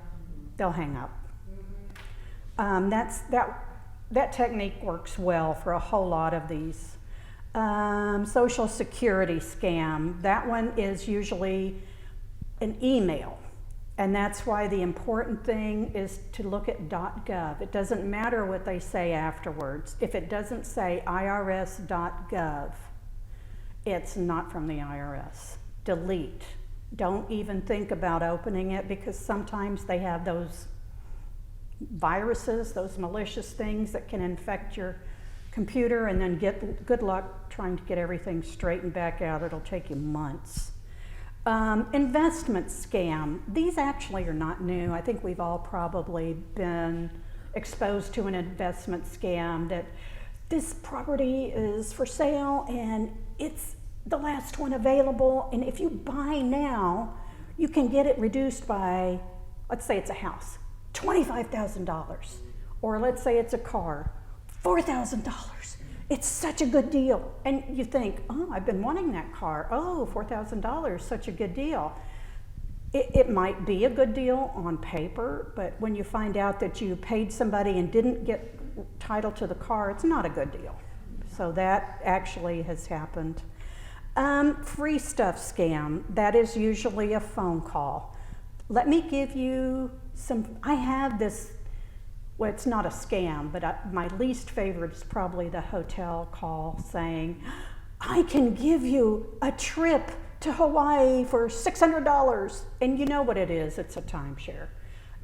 They'll hang up. That technique works well for a whole lot of these. Social Security scam, that one is usually an email. And that's why the important thing is to look at .gov. It doesn't matter what they say afterwards. If it doesn't say irs.gov, it's not from the IRS. Delete. Don't even think about opening it, because sometimes they have those viruses, those malicious things that can infect your computer, and then good luck trying to get everything straightened back out. It'll take you months. Investment scam. These actually are not new. I think we've all probably been exposed to an investment scam that this property is for sale and it's the last one available, and if you buy now, you can get it reduced by, let's say it's a house, $25,000. Or let's say it's a car, $4,000. It's such a good deal. And you think, oh, I've been wanting that car. Oh, $4,000, such a good deal. It might be a good deal on paper, but when you find out that you paid somebody and didn't get title to the car, it's not a good deal. So that actually has happened. Free stuff scam, that is usually a phone call. Let me give you some, I have this, well, it's not a scam, but my least favorite is probably the hotel call saying, I can give you a trip to Hawaii for $600. And you know what it is, it's a timeshare.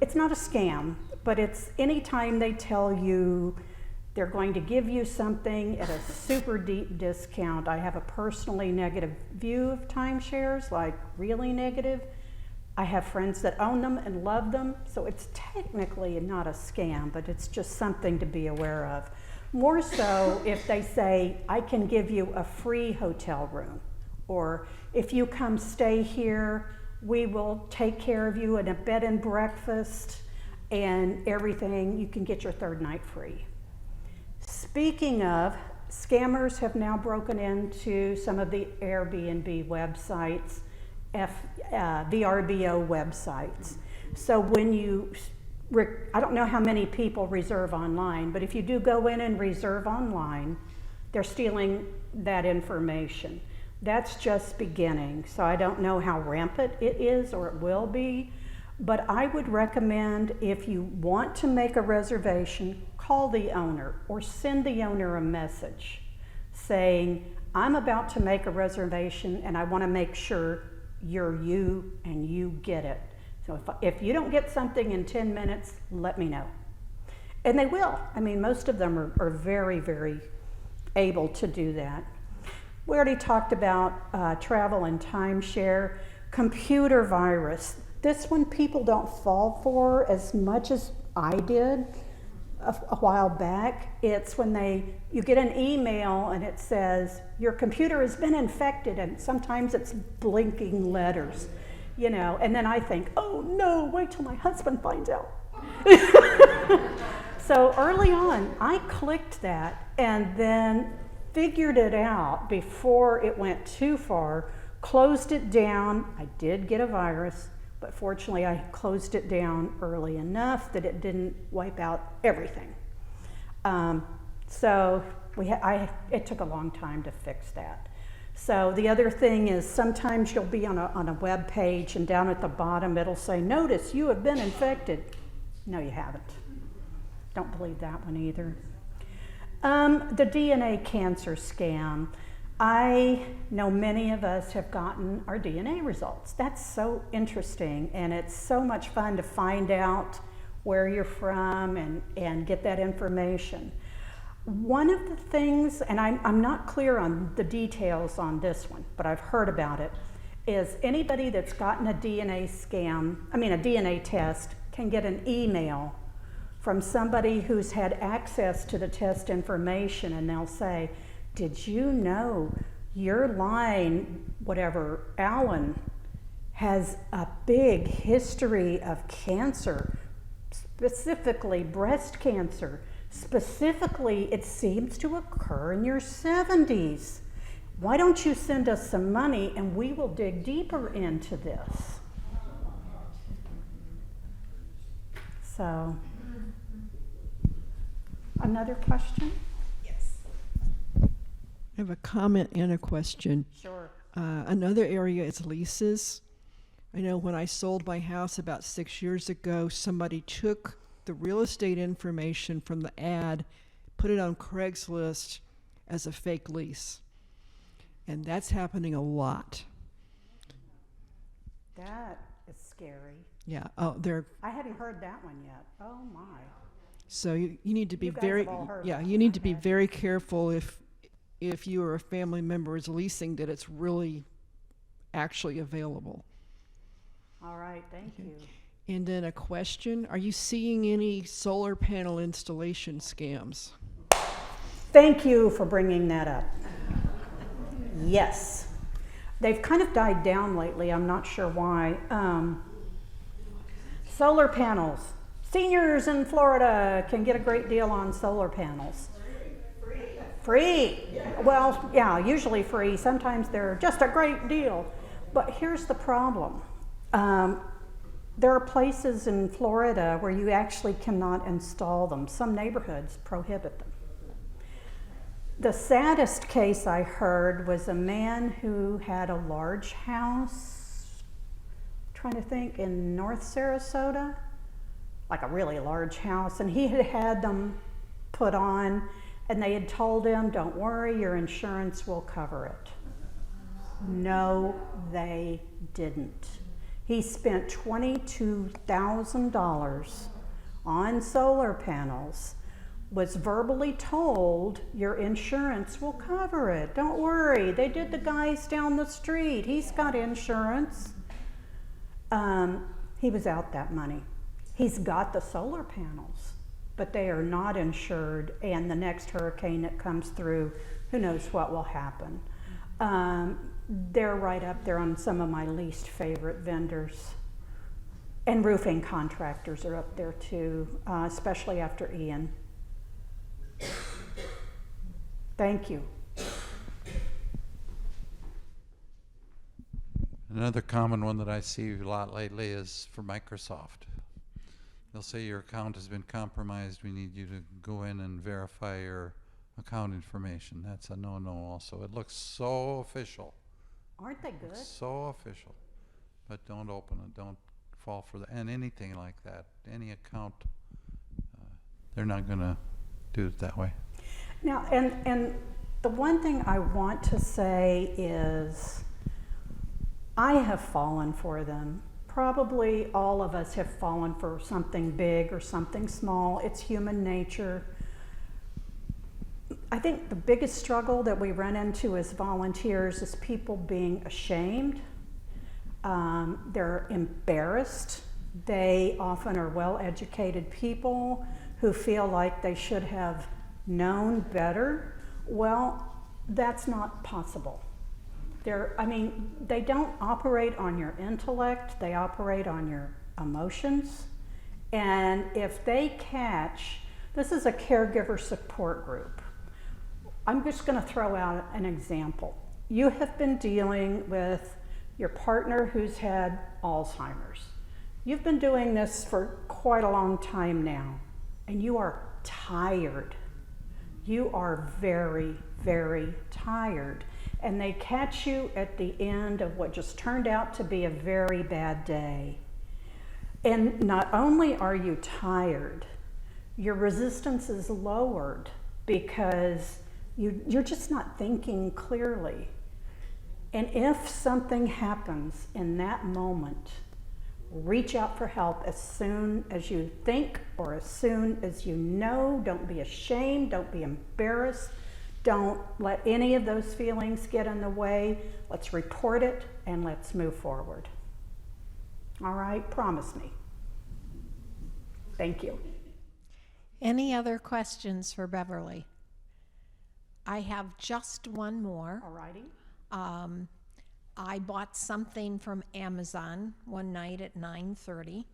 It's not a scam, but it's anytime they tell you they're going to give you something at a super deep discount. I have a personally negative view of timeshares, like really negative. I have friends that own them and love them, so it's technically not a scam, but it's just something to be aware of. More so if they say, I can give you a free hotel room, or if you come stay here, we will take care of you in a bed and breakfast and everything, you can get your third night free. Speaking of, scammers have now broken into some of the Airbnb websites, VRBO websites. So when you I don't know how many people reserve online, but if you do go in and reserve online, they're stealing that information. That's just beginning, so I don't know how rampant it is or it will be, but I would recommend if you want to make a reservation, call the owner or send the owner a message saying, I'm about to make a reservation and I want to make sure you're you and you get it. So if you don't get something in 10 minutes, let me know. And they will. I mean, most of them are very, very able to do that. We already talked about travel and timeshare. Computer virus. This one people don't fall for as much as I did a while back. It's when you get an email and it says, your computer has been infected, and sometimes it's blinking letters. You know, and then I think, oh no, wait till my husband finds out. So early on, I clicked that and then figured it out before it went too far, closed it down. I did get a virus, but fortunately I closed it down early enough that it didn't wipe out everything. So it took a long time to fix that. So the other thing is sometimes you'll be on a web page and down at the bottom it'll say, notice you have been infected. No, you haven't. Don't believe that one either. The DNA cancer scam. I know many of us have gotten our DNA results. That's so interesting, and it's so much fun to find out where you're from and get that information. One of the things, and I'm not clear on the details on this one, but I've heard about it, is anybody that's gotten a DNA test can get an email from somebody who's had access to the test information, and they'll say, did you know your line, whatever, Alan, has a big history of cancer, specifically breast cancer. Specifically, it seems to occur in your 70s. Why don't you send us some money and we will dig deeper into this? So, another question? Yes. I have a comment and a question. Sure. Another area is leases. I know when I sold my house about 6 years ago, somebody took the real estate information from the ad, put it on Craigslist as a fake lease. And that's happening a lot. That is scary. Yeah. I hadn't heard that one yet. Oh my. So you need to be You guys very have all heard yeah, that. you need to be Okay. very careful if you or a family member is leasing that it's really actually available. All right, thank you. And then a question, are you seeing any solar panel installation scams? Thank you for bringing that up. Yes. They've kind of died down lately. I'm not sure why. Solar panels. Seniors in Florida can get a great deal on solar panels. Free. Well, yeah, usually free. Sometimes they're just a great deal. But here's the problem. There are places in Florida where you actually cannot install them. Some neighborhoods prohibit them. The saddest case I heard was a man who had a large house, trying to think, in North Sarasota, like a really large house, and he had had them put on, and they had told him, don't worry, your insurance will cover it. No, they didn't. He spent $22,000 on solar panels, was verbally told, your insurance will cover it. Don't worry, they did the guys down the street. He's got insurance. He was out that money. He's got the solar panels, but they are not insured, and the next hurricane that comes through, who knows what will happen. They're right up there on some of my least favorite vendors. And roofing contractors are up there too, especially after Ian. Thank you. Another common one that I see a lot lately is for Microsoft. they'll say your account has been compromised. We need you to go in and verify your account information. That's a no-no also. It looks so official. Aren't they good? So official. But don't open it. Don't fall for that. And anything like that, any account, they're not going to do it that way. Now, and the one thing I want to say is I have fallen for them. Probably all of us have fallen for something big or something small. It's human nature. I think the biggest struggle that we run into as volunteers is people being ashamed. They're embarrassed. They often are well-educated people who feel like they should have known better. Well, that's not possible. They don't operate on your intellect, they operate on your emotions. And if they catch, this is a caregiver support group. I'm just going to throw out an example. You have been dealing with your partner who's had Alzheimer's. You've been doing this for quite a long time now, and you are tired. You are very, very tired. And they catch you at the end of what just turned out to be a very bad day. And not only are you tired, your resistance is lowered because you're just not thinking clearly. And if something happens in that moment, reach out for help as soon as you think or as soon as you know. Don't be ashamed, don't be embarrassed. Don't let any of those feelings get in the way. Let's report it and let's move forward. All right, promise me. Thank you. Any other questions for Beverly? I have just one more. All righty. I bought something from Amazon one night at 9:30,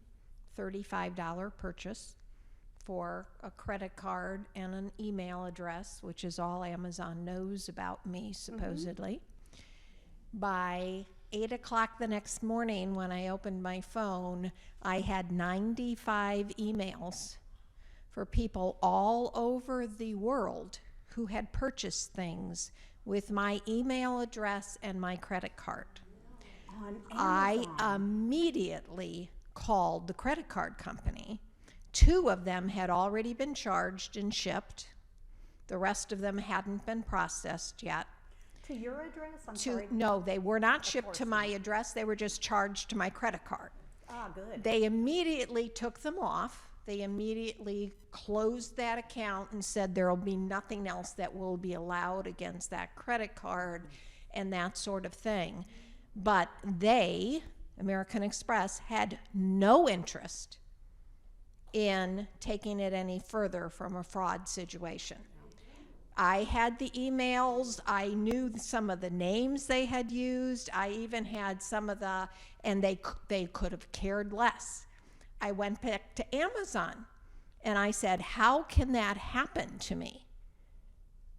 $35 purchase for a credit card and an email address, which is all Amazon knows about me, supposedly. By 8 o'clock the next morning, when I opened my phone, I had 95 emails for people all over the world who had purchased things with my email address and my credit card. On I Amazon. immediately called the credit card company. 2 of them had already been charged and shipped. The rest of them hadn't been processed yet. To your address? I'm sorry. No, they were not shipped to my address. They were just charged to my credit card. Ah, good. They immediately took them off. They immediately closed that account and said there will be nothing else that will be allowed against that credit card and that sort of thing. But they, American Express, had no interest in taking it any further from a fraud situation. I had the emails, I knew some of the names they had used, I even had some of the, and they could have cared less. I went back to Amazon and I said, how can that happen to me?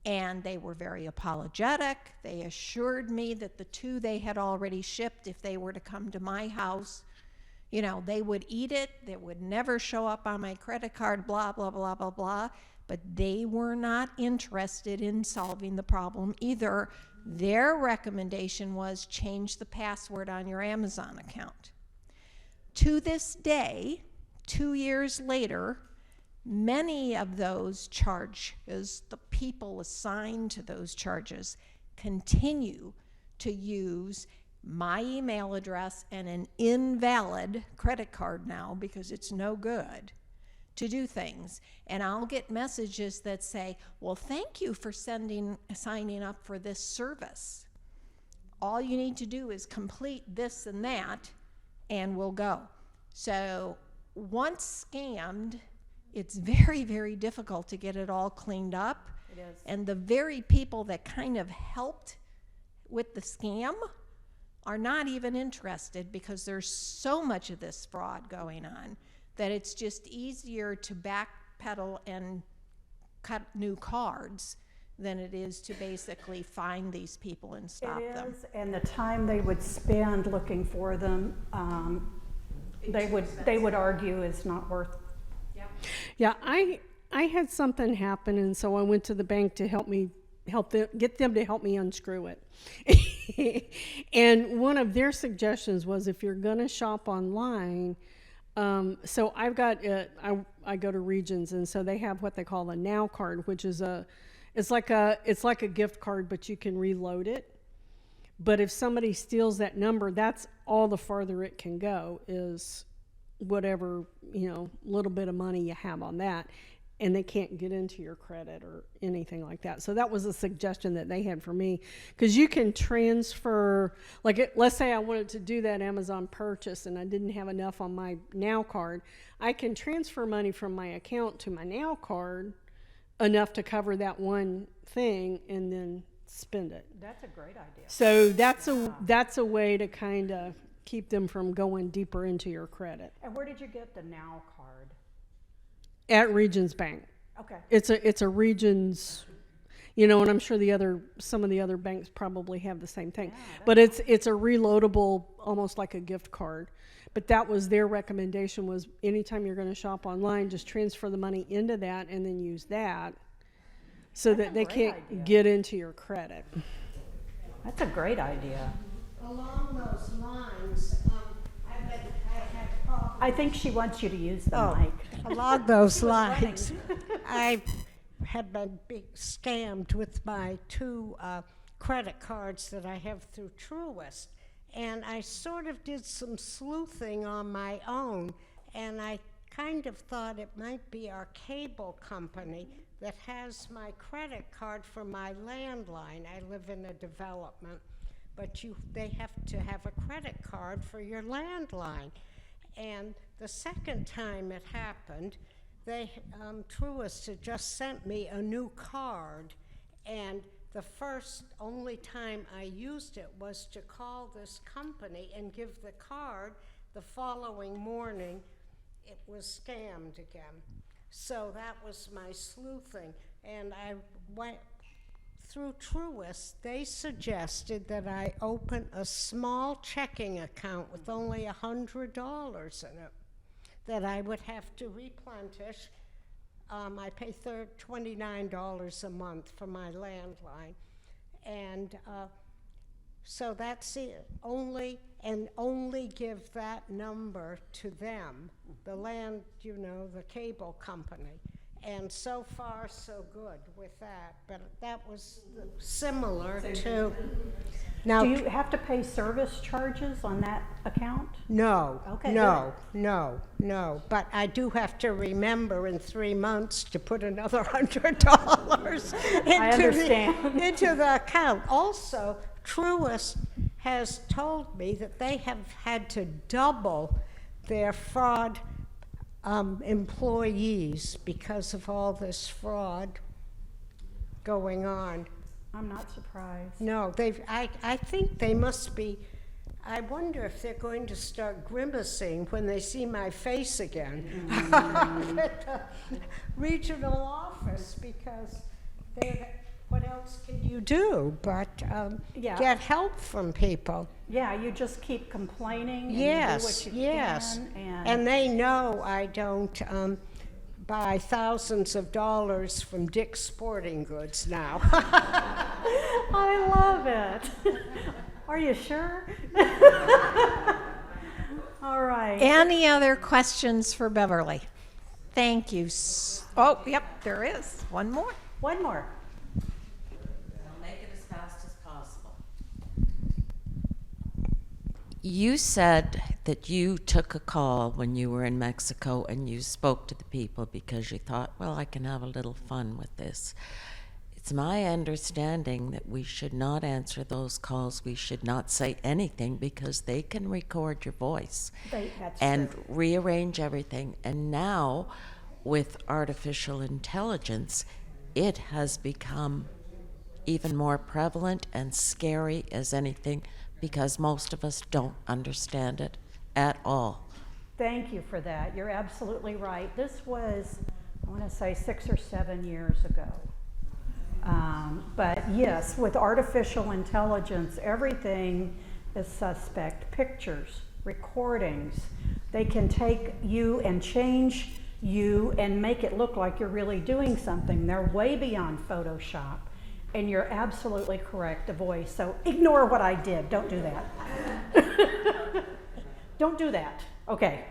And they were very apologetic. They assured me that the 2 they had already shipped, if they were to come to my house, you know, they would eat it, they would never show up on my credit card, blah, blah, blah, blah, blah. But they were not interested in solving the problem either. Their recommendation was change the password on your Amazon account. To this day, 2 years later, many of those charges, the people assigned to those charges, continue to use my email address and an invalid credit card now because it's no good to do things. And I'll get messages that say, well, thank you for signing up for this service. All you need to do is complete this and that, and we'll go. So once scammed, it's very, very difficult to get it all cleaned up. It is. And the very people that kind of helped with the scam are not even interested because there's so much of this fraud going on that it's just easier to backpedal and cut new cards than it is to basically find these people and stop them. It is, and the time they would spend looking for them, they would argue is not worth Yeah, I had something happen, and so I went to the bank to get them to help me unscrew it. And one of their suggestions was, if you're gonna shop online, so I've got I go to Regions, and so they have what they call a Now card, which is it's like a gift card, but you can reload it. But if somebody steals that number, that's all the farther it can go, is whatever, little bit of money you have on that, and they can't get into your credit or anything like that. So that was a suggestion that they had for me, because you can transfer, let's say I wanted to do that Amazon purchase and I didn't have enough on my Now card, I can transfer money from my account to my Now card, enough to cover that one thing, and then spend it. That's a great idea. So that's a way to kind of keep them from going deeper into your credit. And where did you get the Now card? At Regions Bank. Okay. It's a Regions, and I'm sure some of the other banks probably have the same thing. But it's a reloadable, almost like a gift card. But that was their recommendation, was anytime you're going to shop online, just transfer the money into that and then use that, so that they can't get into your credit. That's a great idea. Along those lines, I had problems. I think she wants you to use the mic. Along those lines, I have been scammed with my 2 credit cards that I have through Truist. And I sort of did some sleuthing on my own, and I kind of thought it might be our cable company that has my credit card for my landline. I live in a development, but they have to have a credit card for your landline. And the second time it happened, Truist had just sent me a new card, and the only time I used it was to call this company and give the card. The following morning, it was scammed again. So that was my sleuthing. And I went through Truist. They suggested that I open a small checking account with only $100 in it that I would have to replenish. I pay $29 a month for my landline. And so that's it. Only give that number to them, the cable company. And so far, so good with that. But that was similar to... Now, do you have to pay service charges on that account? No, Okay, no. But I do have to remember in 3 months to put another $100 into the account. Also, Truist has told me that they have had to double their fraud employees because of all this fraud going on. I'm not surprised. No, I think they must be. I wonder if they're going to start grimacing when they see my face again at the regional office, because what else can you do but get help from people? Yeah, you just keep complaining and Yes, do what you yes. can. And they know I don't buy thousands of dollars from Dick's Sporting Goods now. I love it. Are you sure? All right. Any other questions for Beverly? Thank you. Oh, yep, there is. One more. One more. I'll make it as fast as possible. You said that you took a call when you were in Mexico and you spoke to the people because you thought, well, I can have a little fun with this. It's my understanding that we should not answer those calls. We should not say anything because they can record your voice and rearrange everything. And now, with artificial intelligence, it has become even more prevalent and scary as anything, because most of us don't understand it at all. Thank you for that. You're absolutely right. This was, I want to say, 6 or 7 years ago. But yes, with artificial intelligence, everything is suspect. Pictures, recordings. They can take you and change you and make it look like you're really doing something. They're way beyond Photoshop. And you're absolutely correct, the voice. So ignore what I did. Don't do that. Don't do that. Okay.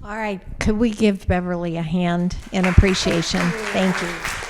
All right, could we give Beverly a hand in appreciation? Thank you.